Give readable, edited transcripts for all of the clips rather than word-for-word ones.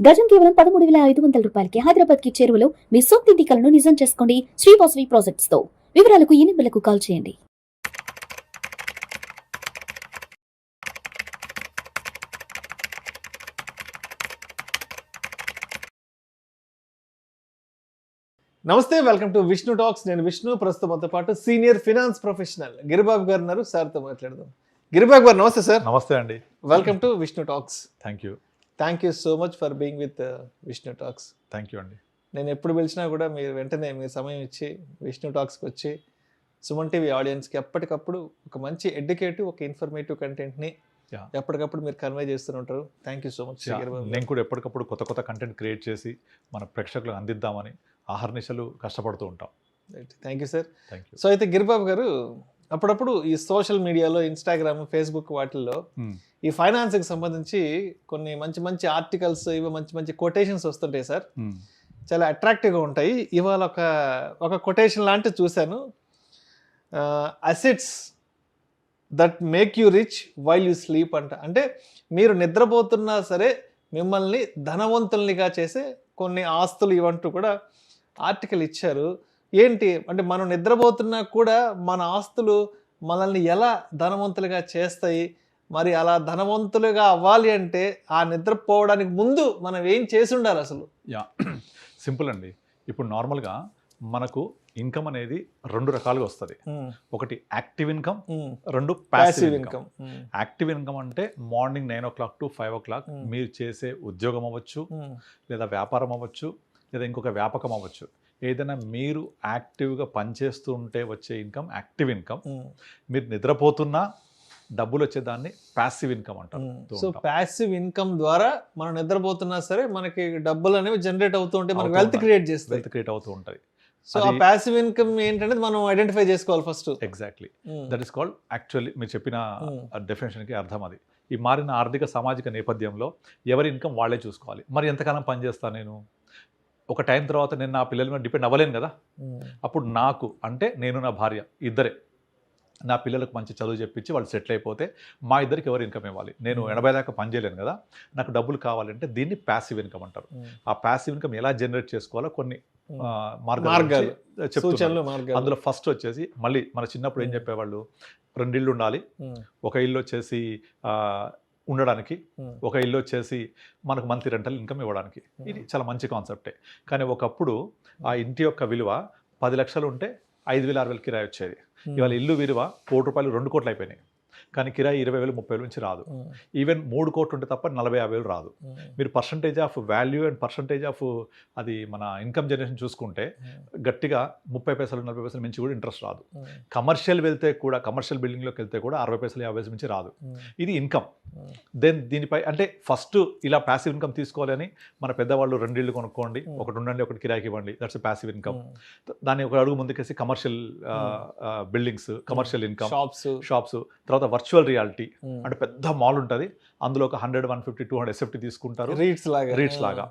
గజం కేవలం 13,500 రూపాయలకి హైదరాబాద్ కి చేరువలో మీ సొంతింటి కలను నిజం చేసుకోండి శ్రీవాసవి ప్రాజెక్ట్స్ తో. వివరాలకు ఈ నెంబర్లకు కాల్ చేయండి. నమస్తే, వెల్కమ్ టు విష్ణు టాక్స్. నేను విష్ణు. ప్రస్తుతంతో పాటు సీనియర్ ఫినాన్స్ ప్రొఫెషనల్ గిరిబాబు గారు ఉన్నారు. సార్తో మాట్లాడదాం. గిరిబాబు గారు నమస్తే సార్. నమస్తే అండి. Welcome to Vishnu talks. Thank you so much for being with Vishnu talks. Thank you అండి. నేను ఎప్పుడు పిలిచినా కూడా మీరు వెంటనే మీరు సమయం ఇచ్చి విష్ణు టాక్స్కి వచ్చి సుమన్ టీవీ ఆడియన్స్కి ఎప్పటికప్పుడు ఒక మంచి ఎడ్యుకేటివ్, ఒక ఇన్ఫర్మేటివ్ కంటెంట్ని ఎప్పటికప్పుడు మీరు కన్వే చేస్తుంటారు. Thank you so much Giribabu. నేను కూడా ఎప్పటికప్పుడు కొత్త కంటెంట్ క్రియేట్ చేసి మన ప్రేక్షకులకు అందిద్దామని ఆహర్నిశలు కష్టపడుతూ ఉంటాం. Thank you sir. Thank you. So అయితే గిరిబాబు గారు, అప్పుడప్పుడు ఈ సోషల్ మీడియాలో, ఇన్స్టాగ్రామ్, ఫేస్బుక్ వాటిల్లో ఈ ఫైనాన్స్కి సంబంధించి కొన్ని మంచి మంచి ఆర్టికల్స్, ఇవి మంచి మంచి కొటేషన్స్ వస్తుంటాయి సార్. చాలా అట్రాక్టివ్గా ఉంటాయి. ఇవాళ ఒక కొటేషన్ లాంటివి చూశాను. Assets that make you rich while you sleep అంటే మీరు నిద్రపోతున్నా సరే మిమ్మల్ని ధనవంతుల్నిగా చేసే కొన్ని ఆస్తులు ఇవంటూ కూడా ఆర్టికల్ ఇచ్చారు. ఏంటి అంటే, మనం నిద్రపోతున్నా కూడా మన ఆస్తులు మనల్ని ఎలా ధనవంతులుగా చేస్తాయి, మరి అలా ధనవంతులుగా అవ్వాలి అంటే ఆ నిద్రపోవడానికి ముందు మనం ఏం చేసి ఉండాలి అసలు? సింపుల్ అండి. ఇప్పుడు నార్మల్గా మనకు ఇన్కమ్ అనేది రెండు రకాలుగా వస్తుంది. ఒకటి యాక్టివ్ ఇన్కమ్, రెండు ప్యాసివ్ ఇన్కమ్. యాక్టివ్ ఇన్కమ్ అంటే మార్నింగ్ 9 o'clock to 5 o'clock మీరు చేసే ఉద్యోగం అవ్వచ్చు, లేదా వ్యాపారం అవ్వచ్చు, లేదా ఇంకొక వ్యాపకం అవ్వచ్చు. ఏదైనా మీరు యాక్టివ్గా పనిచేస్తూ ఉంటే వచ్చే ఇన్కమ్ యాక్టివ్ ఇన్కమ్. మీరు నిద్రపోతున్నా డబ్బులు వచ్చేదాన్ని ప్యాసివ్ ఇన్కమ్ అంటారు. సో ప్యాసివ్ ఇన్కమ్ ద్వారా మనం నిద్రపోతున్నా సరే మనకి డబ్బులు అనేవి జనరేట్ అవుతూ ఉంటాయి, మనకి వెల్త్ క్రియేట్ అవుతూ ఉంటుంది. సో ఆ ప్యాసివ్ ఇన్కమ్ ఏంటంటే మనం ఐడెంటిఫై చేసుకోవాలి first. Exactly, that is called. Actually మీరు చెప్పిన డెఫినేషన్కి అర్థం అది. ఈ మారిన ఆర్థిక సామాజిక నేపథ్యంలో ఎవరి ఇన్కమ్ వాళ్ళే చూసుకోవాలి. మరి ఎంతకాలం పనిచేస్తాను నేను? ఒక టైం తర్వాత నేను నా పిల్లల మీద డిపెండ్ అవ్వలేను కదా. అప్పుడు నాకు అంటే నేను, నా భార్య ఇద్దరే, నా పిల్లలకు మంచి చదువు చెప్పించి వాళ్ళు సెటిల్ అయిపోతే మా ఇద్దరికి ఎవరు ఇన్కమ్ ఇవ్వాలి? నేను 80 దాకా పని చేయలేను కదా. నాకు డబ్బులు కావాలంటే దీన్ని ప్యాసివ్ ఇన్కమ్ అంటారు. ఆ ప్యాసివ్ ఇన్కమ్ ఎలా జనరేట్ చేసుకోవాలో కొన్ని మార్గాలు చెప్తున్నారు. అందులో ఫస్ట్ వచ్చేసి, మళ్ళీ మన చిన్నప్పుడు ఏం చెప్పేవాళ్ళు, 2 ఇళ్ళు ఉండాలి. ఒక ఇల్లు వచ్చేసి ఉండడానికి, ఒక ఇల్లు వచ్చేసి మనకు మంత్లీ రెంటల్ ఇన్కమ్ ఇవ్వడానికి. ఇది చాలా మంచి కాన్సెప్టే. కానీ ఒకప్పుడు ఆ ఇంటి యొక్క విలువ 10 లక్షలు ఉంటే 5,000 6,000 కిరాయి వచ్చేది. ఇవాళ ఇల్లు విలువ ₹1 కోటి 2 కోట్లు అయిపోయినాయి. కానీ కిరాయి 20,000 30,000 నుంచి రాదు. ఈవెన్ 3 కోట్లు ఉంటే తప్ప 40,000 రాదు. మీరు percentage of value and percentage of అది మన ఇన్కమ్ జనరేషన్ చూసుకుంటే గట్టిగా 30 పైసలు 40 పైసలు మించి కూడా ఇంట్రెస్ట్ రాదు. కమర్షియల్ వెళ్తే కూడా, కమర్షియల్ బిల్డింగ్లోకి వెళ్తే కూడా 60 పైసలు 50 పైసలు మించి రాదు. ఇది ఇన్కమ్. దెన్ దీనిపై అంటే ఫస్ట్ ఇలా ప్యాసివ్ ఇన్కమ్ తీసుకోవాలని మన పెద్దవాళ్ళు 2 ఇళ్ళు కొనుక్కోండి, ఒకటి ఉండండి, ఒకటి కిరాయికి ఇవ్వండి, దట్స్ ప్యాసివ్ ఇన్కమ్. దాన్ని ఒక అడుగు ముందుకేసి commercial buildings, commercial income, shops, తర్వాత వర్చువల్ రియాలిటీ అంటే పెద్ద మాల్ ఉంటుంది, అందులో ఒక 100, 150, 200 ఎస్ఎఫ్టీ తీసుకుంటారు, రీట్స్ లాగా.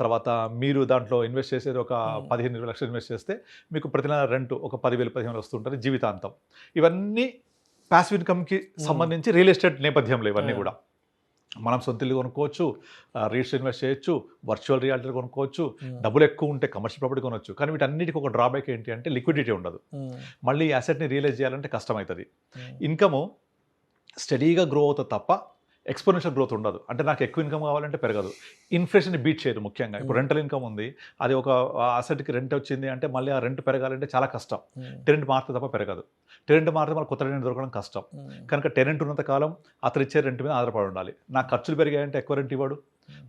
తర్వాత మీరు దాంట్లో ఇన్వెస్ట్ చేసేది ఒక 15-20 లక్షలు ఇన్వెస్ట్ చేస్తే మీకు ప్రతి నెల రెంట్ ఒక 10,000-15,000 వస్తుంటుంది జీవితాంతం. ఇవన్నీ ప్యాసివ్ ఇన్కమ్కి సంబంధించి రియల్ ఎస్టేట్ నేపథ్యంలో ఇవన్నీ కూడా. మనం సొంత ఇల్లు కొనుక్కోవచ్చు, రీట్స్ ఇన్వెస్ట్ చేయొచ్చు, వర్చువల్ రియాలిటీ కొనుక్కోవచ్చు, డబ్బులు ఎక్కువ ఉంటే కమర్షియల్ ప్రాపర్టీ కొనవచ్చు. కానీ వీటన్నిటికీ ఒక డ్రాబ్యాక్ ఏంటి అంటే లిక్విడిటీ ఉండదు. మళ్ళీ ఈ అసెట్ని రియలైజ్ చేయాలంటే కష్టమవుతుంది. ఇన్కము స్టడీగా గ్రో అవుతుంది తప్ప ఎక్స్పోనెన్షియల్ గ్రోత్ ఉండదు. అంటే నాకు ఎక్కువ ఇన్కమ్ కావాలంటే పెరగదు. ఇన్ఫ్లేషన్ బీట్ చేయదు. ముఖ్యంగా ఇప్పుడు రెంటల్ ఇన్కమ్ ఉంది, అది ఒక అసెట్కి రెంట్ వచ్చింది అంటే మళ్ళీ ఆ రెంట్ పెరగాలంటే చాలా కష్టం. టెనెంట్ మారితే తప్ప పెరగదు. టెనెంట్ మారితే మళ్ళీ కొత్త టెనెంట్ దొరకడం కష్టం. కనుక టెనెంట్ ఉన్నంత కాలం అతను ఇచ్చే రెంట్ మీద ఆధారపడి ఉండాలి. నా ఖర్చులు పెరిగాయంటే ఎక్కువ రెంట్ ఇవ్వడు,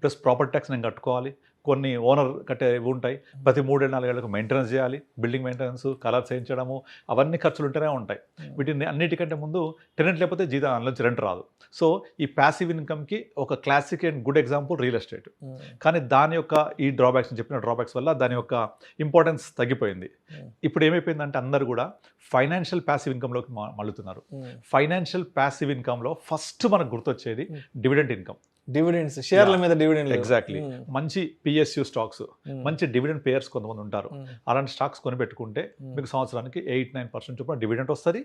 ప్లస్ ప్రాపర్టీ ట్యాక్స్ నేను కట్టుకోవాలి, కొన్ని ఓనర్ కట్టే ఉంటాయి, ప్రతి 3-4 ఏళ్ళకు మెయింటెనెన్స్ చేయాలి, బిల్డింగ్ మెయింటెనెన్స్, కలర్స్ వేయించడము, అవన్నీ ఖర్చులు ఉంటూనే ఉంటాయి. వీటిని అన్నిటికంటే ముందు టెనెంట్ లేకపోతే జీతం అందులోంచి రెంట్ రాదు. సో ఈ ప్యాసివ్ ఇన్కమ్కి ఒక classic and good example real estate. కానీ దాని యొక్క ఈ డ్రాబ్యాక్స్, చెప్పిన డ్రాబ్యాక్స్ వల్ల దాని యొక్క ఇంపార్టెన్స్ తగ్గిపోయింది. ఇప్పుడు ఏమైపోయిందంటే అందరూ కూడా ఫైనాన్షియల్ ప్యాసివ్ ఇన్కమ్లోకి మళ్ళుతున్నారు. ఫైనాన్షియల్ ప్యాసివ్ ఇన్కమ్లో ఫస్ట్ మనకు గుర్తొచ్చేది డివిడెండ్ ఇన్కమ్. డివిడెండ్స్, షేర్ల మీద డివిడెండ్. ఎగ్జాక్ట్లీ. మంచి పిఎస్యు స్టాక్స్, మంచి డివిడెండ్ పేయర్స్ కొంతమంది ఉంటారు. అలాంటి స్టాక్స్ కొని పెట్టుకుంటే మీకు సంవత్సరానికి 8-9% చొప్పున డివిడెండ్ వస్తుంది,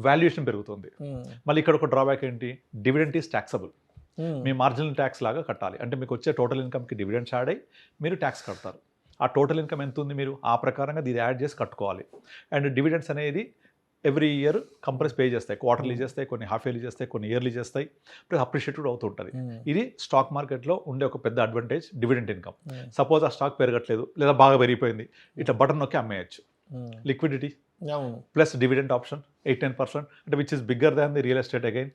వాల్యుయేషన్ పెరుగుతుంది. మళ్ళీ ఇక్కడ ఒక డ్రాబ్యాక్ ఏంటి, dividend is taxable. Me marginal tax లాగా కట్టాలి. అంటే మీకు వచ్చే టోటల్ ఇన్కమ్కి డివిడెండ్స్ యాడ్ అయ్యి మీరు ట్యాక్స్ కడతారు. ఆ టోటల్ ఇన్కమ్ ఎంత ఉంది మీరు ఆ ప్రకారంగా ఇది యాడ్ చేసి కట్టుకోవాలి. అండ్ డివిడెండ్స్ అనేది ఎవ్రీ ఇయర్ కంపెనీస్ పే చేస్తాయి. క్వార్టర్లీ చేస్తాయి, కొన్ని హాఫ్ ఇయర్లీ చేస్తాయి, కొన్ని ఇయర్లీ చేస్తాయి. ప్లస్ అప్రిషియేట్ కూడా అవుతుంటుంది. ఇది స్టాక్ మార్కెట్లో ఉండే ఒక పెద్ద అడ్వాంటేజ్ డివిడెంట్ ఇన్కమ్. సపోజ్ ఆ స్టాక్ పెరగట్లేదు లేదా బాగా పెరిగిపోయింది, ఇట్లా బటన్ నొక్కి అమ్మేయచ్చు. లిక్విడిటీ ప్లస్ డివిడెంట్ ఆప్షన్ 8-10%, అంటే which is bigger than the real estate. Again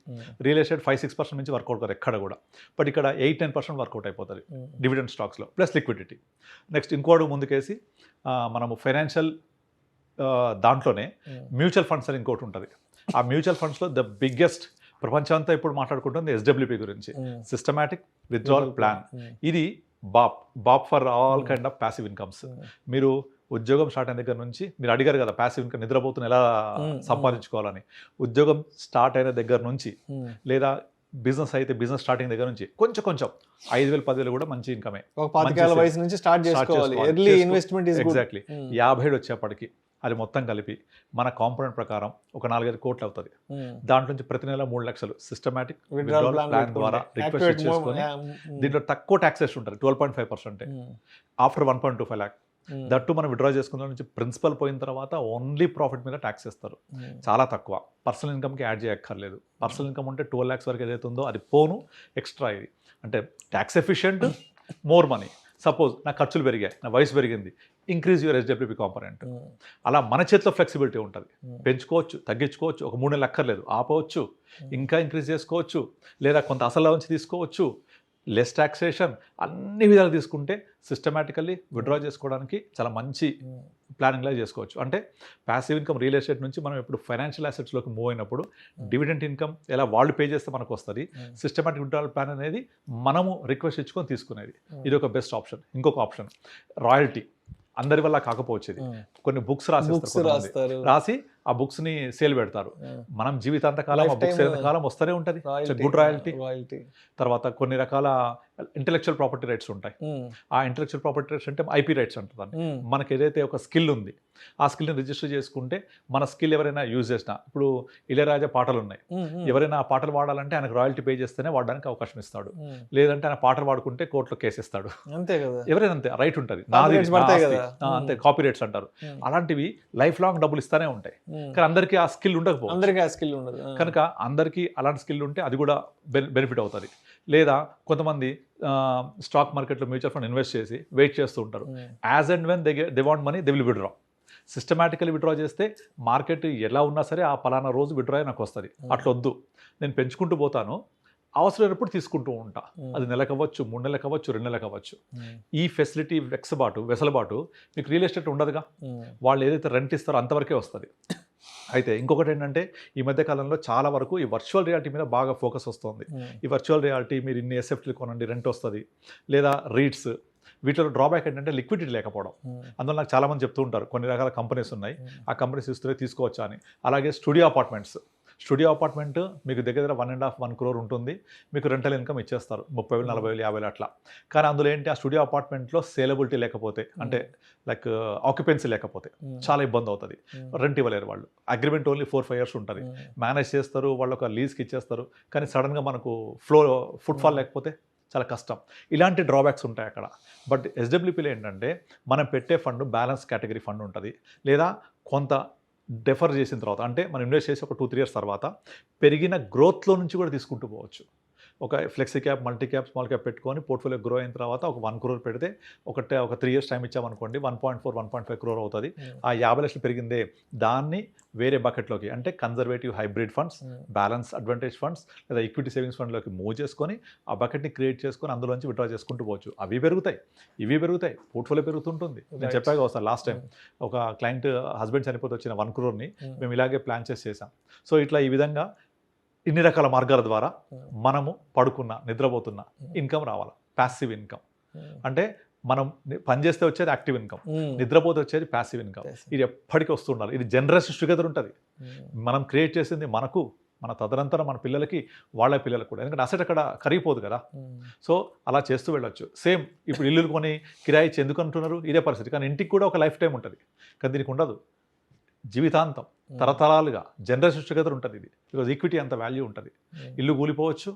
real estate 5-6% నుంచి వర్కౌట్ కాదు ఎక్కడ కూడా, బట్ ఇక్కడ 8-10% వర్కౌట్ అయిపోతుంది డివిడెంట్ స్టాక్స్లో, ప్లస్ లిక్విడిటీ. నెక్స్ట్ ఇంకోటి ముందుకేసి మనము ఫైనాన్షియల్ దాంట్లోనే మ్యూచువల్ ఫండ్స్ అని ఇంకోటి ఉంటుంది. ఆ మ్యూచువల్ ఫండ్స్లో ద బిగ్గెస్ట్ ప్రపంచం అంతా ఇప్పుడు మాట్లాడుకుంటుంది ఎస్డబ్ల్యూపీ గురించి, సిస్టమాటిక్ విత్డ్రావల్ ప్లాన్. ఇది బాప్ for all kind of passive incomes. మీరు ఉద్యోగం స్టార్ట్ అయిన దగ్గర నుంచి మీరు అడిగారు కదా ప్యాసివ్ ఇన్కమ్ నిద్రపోతున్న ఎలా సంపాదించుకోవాలని. ఉద్యోగం స్టార్ట్ అయిన దగ్గర నుంచి లేదా బిజినెస్ అయితే బిజినెస్ స్టార్టింగ్ దగ్గర నుంచి కొంచెం 5,000-10,000 కూడా మంచి ఇన్కమే. వయసు నుంచి స్టార్ట్ చేసుకోవాలి. Early investment exactly. 50 వచ్చేప్పటికి అది మొత్తం కలిపి మన కాంపోనెంట్ ప్రకారం ఒక 4-5 కోట్లు అవుతుంది. దాంట్లో నుంచి ప్రతి నెల 3 లక్షలు సిస్టమాటిక్ విత్డ్రావల్ ప్లాన్ ద్వారా రిక్వెస్ట్ చేసుకొని దీంట్లో తక్కువ ట్యాక్సెస్ ఉంటుంది, 12.5%. ఆఫ్టర్ 1.25 lakh దట్టు మనం విత్డ్రా చేసుకున్న నుంచి ప్రిన్సిపల్ పోయిన తర్వాత ఓన్లీ ప్రాఫిట్ మీద ట్యాక్స్ ఇస్తారు. చాలా తక్కువ. పర్సనల్ ఇన్కమ్కి యాడ్ చేయక్కర్లేదు. పర్సనల్ ఇన్కమ్ ఉంటే 12 lakhs వరకు ఏదైతే ఉందో అది పోను ఎక్స్ట్రా. ఇది అంటే tax efficient, more money. Suppose నా ఖర్చులు పెరిగాయి, నా వయసు పెరిగింది, ఇంక్రీజ్ యువర్ ఎస్డబ్ల్యూపీ కాంపోనెంట్. అలా మన చేతిలో ఫ్లెక్సిబిలిటీ ఉంటుంది. పెంచుకోవచ్చు, తగ్గించుకోవచ్చు, ఒక 3 నెలలు అక్కర్లేదు ఆపవచ్చు, ఇంకా ఇంక్రీజ్ చేసుకోవచ్చు, లేదా కొంత అసలు నుంచి తీసుకోవచ్చు, లెస్ ట్యాక్సేషన్, అన్ని విధాలు తీసుకుంటే సిస్టమేటికల్లీ విత్డ్రా చేసుకోవడానికి చాలా మంచి ప్లానింగ్లా చేసుకోవచ్చు. అంటే ప్యాసివ్ ఇన్కమ్ రియల్ ఎస్టేట్ నుంచి మనం ఇప్పుడు ఫైనాన్షియల్ అసెట్స్లోకి మూవ్ అయినప్పుడు డివిడెంట్ ఇన్కమ్ ఎలా వాళ్ళు పే చేస్తే మనకు వస్తుంది. సిస్టమేటిక్ విత్డ్రావల్ ప్లాన్ అనేది మనము రిక్వెస్ట్ ఇచ్చుకొని తీసుకునేది. ఇది ఒక బెస్ట్ ఆప్షన్. ఇంకొక ఆప్షన్ రాయల్టీ. అందరి వల్ల కాకపోవచ్చు. ఇది కొన్ని బుక్స్ రాస్తారు, రాసి ఆ బుక్స్ ని సేల్ పెడతారు. మనం జీవితాంతకాలం ఆ బుక్స్ కాలం వస్తూనే ఉంటుంది. Good royalty. తర్వాత కొన్ని రకాల ఇంటెలెక్చువల్ ప్రాపర్టీ రైట్స్ ఉంటాయి. ఆ ఇంటెలెక్చువల్ ప్రాపర్టీ రైట్స్ అంటే ఐపీ రైట్స్ అంటుంది. మనకి ఏదైతే ఒక స్కిల్ ఉంది ఆ స్కిల్ని రిజిస్టర్ చేసుకుంటే మన స్కిల్ ఎవరైనా యూజ్ చేసినా, ఇప్పుడు ఇళయరాజా పాటలు ఉన్నాయి, ఎవరైనా ఆ పాటలు వాడాలంటే ఆయనకు రాయల్టీ పే చేస్తేనే వాడడానికి అవకాశం ఇస్తాడు. లేదంటే ఆయన పాటలు వాడుకుంటే కోర్టులో కేసు ఇస్తాడు. అంతే కదా, ఎవరైనా అంతే రైట్ ఉంటుంది. అంతే కాపీ రైట్స్ అంటారు. అలాంటివి లైఫ్ లాంగ్ డబ్బులు ఇస్తానే ఉంటాయి. కానీ అందరికీ ఆ స్కిల్ ఉండకపోవచ్చు. కనుక అందరికీ అలాంటి స్కిల్ ఉంటే అది కూడా బెనిఫిట్ అవుతుంది. లేదా కొంతమంది స్టాక్ మార్కెట్లో మ్యూచువల్ ఫండ్ ఇన్వెస్ట్ చేసి వెయిట్ చేస్తూ ఉంటారు. As and when they want money they will withdraw. Systematically withdraw చేస్తే మార్కెట్ ఎలా ఉన్నా సరే ఆ పలానా రోజు విత్డ్రా నాకు వస్తుంది. అట్లా వద్దు, నేను పెంచుకుంటూ పోతాను, అవసరమైనప్పుడు తీసుకుంటూ ఉంటా. అది నెలకు అవ్వచ్చు, 3 నెలలకు అవ్వచ్చు, 2 నెలలకు అవ్వచ్చు. ఈ ఫెసిలిటీ వెసలుబాటు మీకు రియల్ ఎస్టేట్ ఉండదుగా. వాళ్ళు ఏదైతే రెంట్ ఇస్తారో అంతవరకే వస్తుంది. అయితే ఇంకొకటి ఏంటంటే ఈ మధ్య కాలంలో చాలా వరకు ఈ వర్చువల్ రియాలిటీ మీద బాగా ఫోకస్ వస్తుంది. ఈ వర్చువల్ రియాలిటీ మీరు ఇన్ని ఎస్ఎఫ్టీలు కొనండి రెంట్ వస్తుంది, లేదా రీట్స్. వీటిలో డ్రాబ్యాక్ ఏంటంటే లిక్విడిటీ లేకపోవడం. అందువల్ల నాకు చాలామంది చెప్తూ ఉంటారు కొన్ని రకాల కంపెనీస్ ఉన్నాయి, ఆ కంపెనీస్ ఇస్తే తీసుకోవచ్చా అని. అలాగే స్టూడియో అపార్ట్మెంట్ మీకు దగ్గర 1.5-1 crore ఉంటుంది. మీకు రెంటల్ ఇన్కమ్ ఇచ్చేస్తారు 30,000, 40,000, 50,000 అట్లా. కానీ అందులో ఏంటి, ఆ స్టూడియో అపార్ట్మెంట్లో సేలబిలిటీ లేకపోతే, అంటే లైక్ ఆక్యుపెన్సీ లేకపోతే చాలా ఇబ్బంది అవుతుంది. రెంట్ ఇవ్వలేరు వాళ్ళు. అగ్రిమెంట్ ఓన్లీ 4-5 years ఉంటుంది. మేనేజ్ చేస్తారు, వాళ్ళు ఒక లీజ్కి ఇచ్చేస్తారు. కానీ సడన్గా మనకు ఫుట్ఫాల్ లేకపోతే చాలా కష్టం. ఇలాంటి డ్రాబ్యాక్స్ ఉంటాయి అక్కడ. బట్ ఎస్డబ్ల్యూపీలో ఏంటంటే మనం పెట్టే ఫండ్ బ్యాలెన్స్ కేటగిరీ ఫండ్ ఉంటుంది, లేదా కొంత డెఫర్ చేసిన తర్వాత, అంటే మనం ఇన్వెస్ట్ చేసి ఒక 2-3 years తర్వాత పెరిగిన గ్రోత్లో నుంచి కూడా తీసుకుంటూ పోవచ్చు. ఒక flexi cap, multi cap, small cap పెట్టుకొని పోర్ట్ఫోలియో గ్రో అయిన తర్వాత ఒక 1 crore పెడితే ఒక 3 years టైం ఇచ్చామనుకోండి 1.4-1.5 crore అవుతుంది. ఆ 50 లక్షలు పెరిగిందే దాన్ని వేరే బకెట్లోకి, అంటే conservative hybrid funds, balance advantage funds, లేదా ఈక్విటీ సేవింగ్స్ ఫండ్లోకి మూవ్ చేసుకొని ఆ బకెట్ని క్రియేట్ చేసుకొని అందులోంచి విత్డ్రా చేసుకుంటూ పోవచ్చు. అవి పెరుగుతాయి, ఇవి పెరుగుతాయి, పోర్ట్ఫోలియో పెరుగుతుంటుంది. నేను చెప్పాక ఒకసారి లాస్ట్ టైం ఒక క్లయింట్ హస్బెండ్ చనిపోతే వచ్చిన 1 crore మేము ఇలాగే ప్లాన్ చేసాం. సో ఇట్లా ఈ విధంగా ఇన్ని రకాల మార్గాల ద్వారా మనము పడుకున్న, నిద్రపోతున్న ఇన్కమ్ రావాలి. ప్యాసివ్ ఇన్కమ్ అంటే మనం పనిచేస్తే వచ్చేది యాక్టివ్ ఇన్కమ్, నిద్రపోతే వచ్చేది ప్యాసివ్ ఇన్కమ్. ఇది ఎప్పటికీ వస్తుండాలి. ఇది జనరేషన్స్ టుగెదర్ ఉంటుంది. మనం క్రియేట్ చేసింది మనకు, మన తదనంతరం మన పిల్లలకి, వాళ్ళ పిల్లలకు కూడా. ఎందుకంటే అసెట్ అక్కడ కరిగిపోదు కదా. సో అలా చేస్తూ వెళ్ళొచ్చు. సేమ్ ఇప్పుడు ఇల్లు కొని కిరాయి ఇచ్చి ఎందుకు అంటున్నారు, ఇదే పరిస్థితి. కానీ ఇంటికి కూడా ఒక లైఫ్ టైం ఉంటుంది, కానీ దీనికి ఉండదు. జీవితాంతం, తరతరాలుగా జనరేషన్స్ టుగెదర్ ఉంటుంది ఇది. బికాజ్ ఈక్విటీ అంత వాల్యూ ఉంటుంది. ఇల్లు కూలిపోవచ్చు,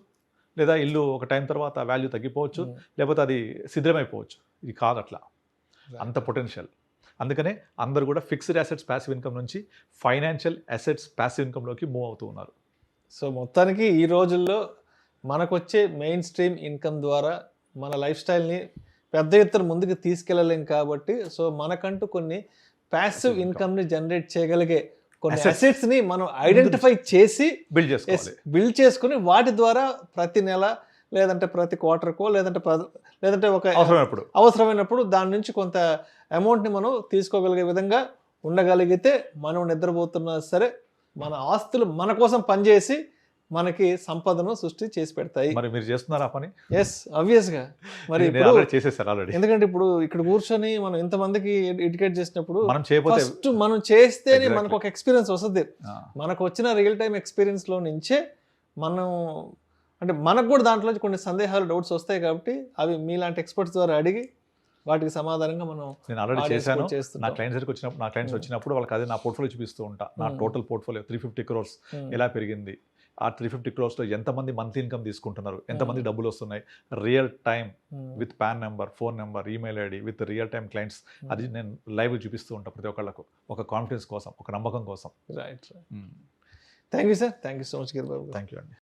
లేదా ఇల్లు ఒక టైం తర్వాత వాల్యూ తగ్గిపోవచ్చు, లేకపోతే అది శిథిలమైపోవచ్చు. ఇది కాదు అట్లా, అంత పొటెన్షియల్. అందుకనే అందరూ కూడా ఫిక్స్డ్ అసెట్స్ ప్యాసివ్ ఇన్కమ్ నుంచి ఫైనాన్షియల్ అసెట్స్ ప్యాసివ్ ఇన్కమ్లోకి మూవ్ అవుతూ ఉన్నారు. సో మొత్తానికి ఈ రోజుల్లో మనకు వచ్చే మెయిన్ స్ట్రీమ్ ఇన్కమ్ ద్వారా మన లైఫ్ స్టైల్ని పెద్ద ఎత్తున ముందుకు తీసుకెళ్ళలేం కాబట్టి, సో మనకంటూ కొన్ని ప్యాసివ్ ఇన్కమ్ని జనరేట్ చేయగలిగే కొన్ని అసెట్స్ని మనం ఐడెంటిఫై చేసి బిల్డ్ చేసుకుని వాటి ద్వారా ప్రతి నెల లేదంటే ప్రతి క్వార్టర్కో లేదంటే ఒక అవసరమైనప్పుడు దాని నుంచి కొంత అమౌంట్ని మనం తీసుకోగలిగే విధంగా ఉండగలిగితే మనం నిద్రపోతున్నా సరే మన ఆస్తులు మన కోసం పనిచేసి మనకి సంపదను సృష్టి చేసి పెడతాయి. మరి మీరు చేస్తున్నారా పని? ఎస్, ఆబ్వియస్గా. మరి చేసేసారు ఆల్రెడీ. ఎందుకంటే ఇప్పుడు ఇక్కడ కూర్చొని మనం ఇంతమందికి ఎడ్యుకేట్ చేసినప్పుడు ఫస్ట్ మనం చేస్తేనే మనకు ఒక ఎక్స్పీరియన్స్ వస్తుంది. మనకు వచ్చిన రియల్ టైం ఎక్స్పీరియన్స్ లో నుంచే మనం అంటే మనకు కూడా దాంట్లో కొన్ని సందేహాలు, డౌట్స్ వస్తాయి కాబట్టి అవి మీలాంటి ఎక్స్పర్ట్స్ ద్వారా అడిగి వాటికి సమాధానంగా మనం నేను ఆల్రెడీ చేశాను. నా క్లయింట్స్ వచ్చినప్పుడు వాళ్ళకి అదే నా పోర్ట్ఫోలియో చూపిస్తూ ఉంటా. నా టోటల్ పోర్ట్ఫోలియో 350 crores ఎలా పెరిగింది, ఆ 350 crores ఎంతమంది మంత్లీ ఇన్కమ్ తీసుకుంటున్నారు, ఎంతమంది డబ్బులు వస్తున్నాయి, real time with pan number, phone number, email ID with real time clients, అది నేను లైవ్ చూపిస్తూ ఉంటాను ప్రతి ఒక్కళ్ళకు, ఒక కాన్ఫిడెన్స్ కోసం, ఒక నమ్మకం కోసం. Right. Thank you sir, thank you so much Giribabu. Thank you అండి.